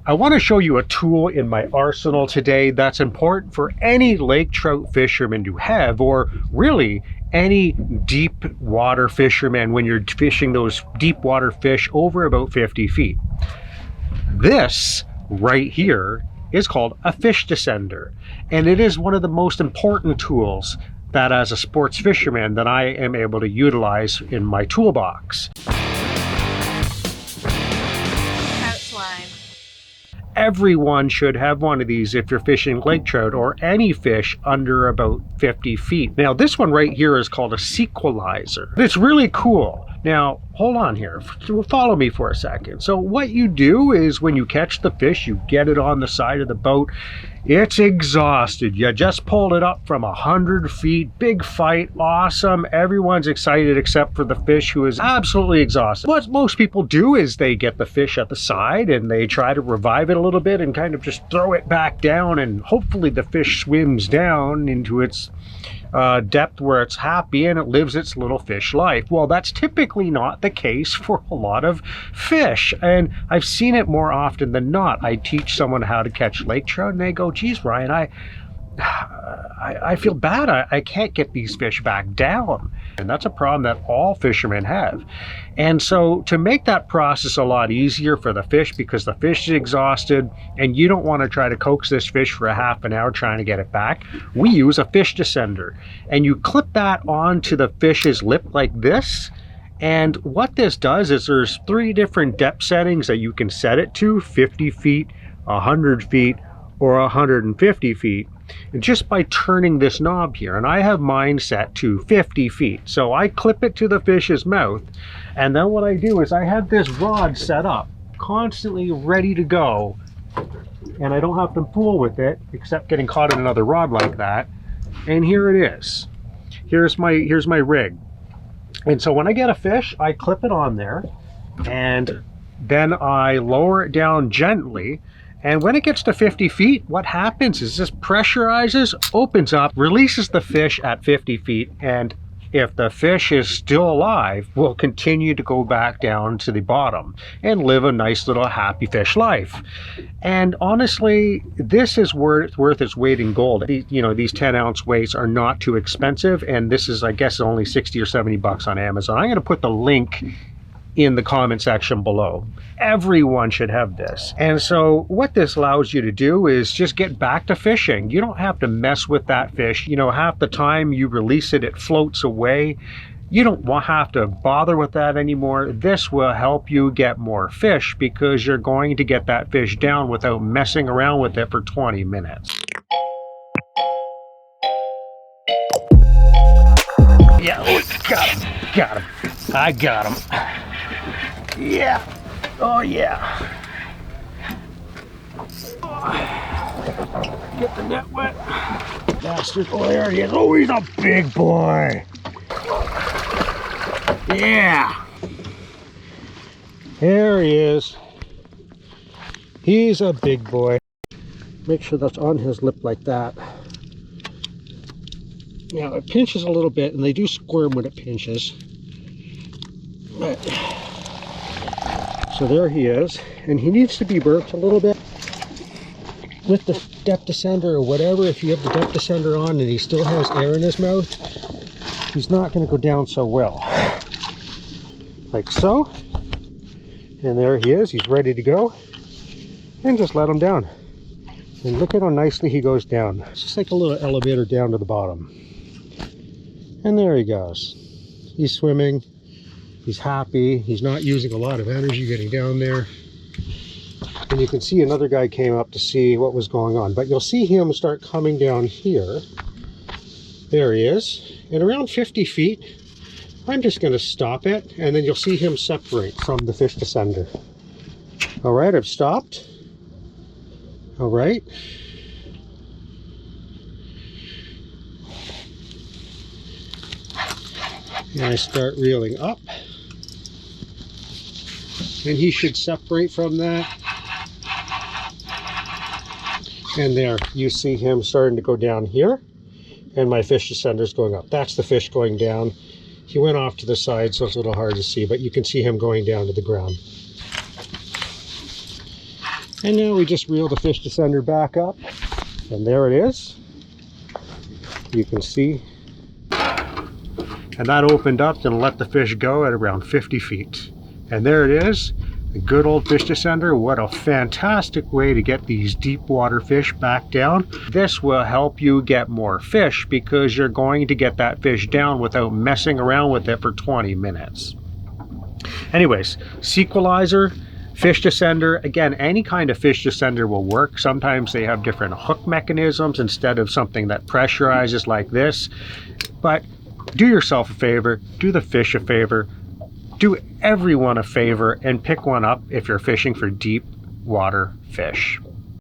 I want to show you a tool in my arsenal today that's important for any lake trout fisherman to have, or really any deep water fisherman when you're fishing those deep water fish over about 50 feet. This right here is called a fish descender, and it is one of the most important tools that as a sports fisherman that I am able to utilize in my toolbox. Everyone should have one of these if you're fishing lake trout or any fish under about 50 feet. Now this one right here is called a Qualizer. It's really cool. Now hold on here, follow me for a second. So what you do is when you catch the fish, you get it on the side of the boat. It's exhausted. You just pulled it up from 100 feet, big fight, awesome. Everyone's excited except for the fish, who is absolutely exhausted. What most people do is they get the fish at the side and they try to revive it a little bit and kind of just throw it back down, and hopefully the fish swims down into its depth where it's happy and it lives its little fish life. Well, that's typically not the case for a lot of fish, and I've seen it more often than not. I teach someone how to catch lake trout and they go, geez, Ryan, I feel bad. I can't get these fish back down. And that's a problem that all fishermen have. And so to make that process a lot easier for the fish, because the fish is exhausted and you don't want to try to coax this fish for a half an hour trying to get it back, we use a fish descender. And you clip that onto the fish's lip like this. And what this does is there's 3 different depth settings that you can set it to: 50 feet, 100 feet, or 150 feet. And just by turning this knob here, and I have mine set to 50 feet. So I clip it to the fish's mouth, and then what I do is I have this rod set up, constantly ready to go, and I don't have to fool with it, except getting caught in another rod like that. And here it is. Here's my rig. And so when I get a fish, I clip it on there, and then I lower it down gently. And when it gets to 50 feet, what happens is this pressurizes, opens up, releases the fish at 50 feet, and if the fish is still alive, will continue to go back down to the bottom and live a nice little happy fish life. And honestly, this is worth its weight in gold. These 10-ounce weights are not too expensive, and this is, I guess, only 60 or 70 bucks on Amazon. I'm going to put the link in the comment section below. Everyone should have this. And so what this allows you to do is just get back to fishing. You don't have to mess with that fish. Half the time you release it, it floats away. You don't have to bother with that anymore. This will help you get more fish because you're going to get that fish down without messing around with it for 20 minutes. Yeah, got him. I got him. Yeah. Oh yeah. Get the net wet. Bastard. Oh, there he is. Oh, he's a big boy. Yeah. There he is. He's a big boy. Make sure that's on his lip like that. Now it pinches a little bit, and they do squirm when it pinches. But, so there he is, and he needs to be burped a little bit with the depth descender or whatever. If you have the depth descender on and he still has air in his mouth, he's not going to go down so well. Like so. And there he is. He's ready to go. And just let him down. And look at how nicely he goes down. It's just like a little elevator down to the bottom. And there he goes. He's swimming. He's happy. He's not using a lot of energy getting down there. And you can see another guy came up to see what was going on. But you'll see him start coming down here. There he is. And around 50 feet, I'm just going to stop it. And then you'll see him separate from the fish descender. All right, I've stopped. All right. And I start reeling up. And he should separate from that. And there, you see him starting to go down here. And my fish descender's going up. That's the fish going down. He went off to the side, so it's a little hard to see, but you can see him going down to the ground. And now we just reel the fish descender back up, and there it is. You can see. And that opened up and let the fish go at around 50 feet. And there it is, the good old fish descender. What a fantastic way to get these deep water fish back down. This will help you get more fish because you're going to get that fish down without messing around with it for 20 minutes. Anyways, Qualizer, fish descender, again, any kind of fish descender will work. Sometimes they have different hook mechanisms instead of something that pressurizes like this. But do yourself a favor, do the fish a favor, do everyone a favor, and pick one up if you're fishing for deep water fish.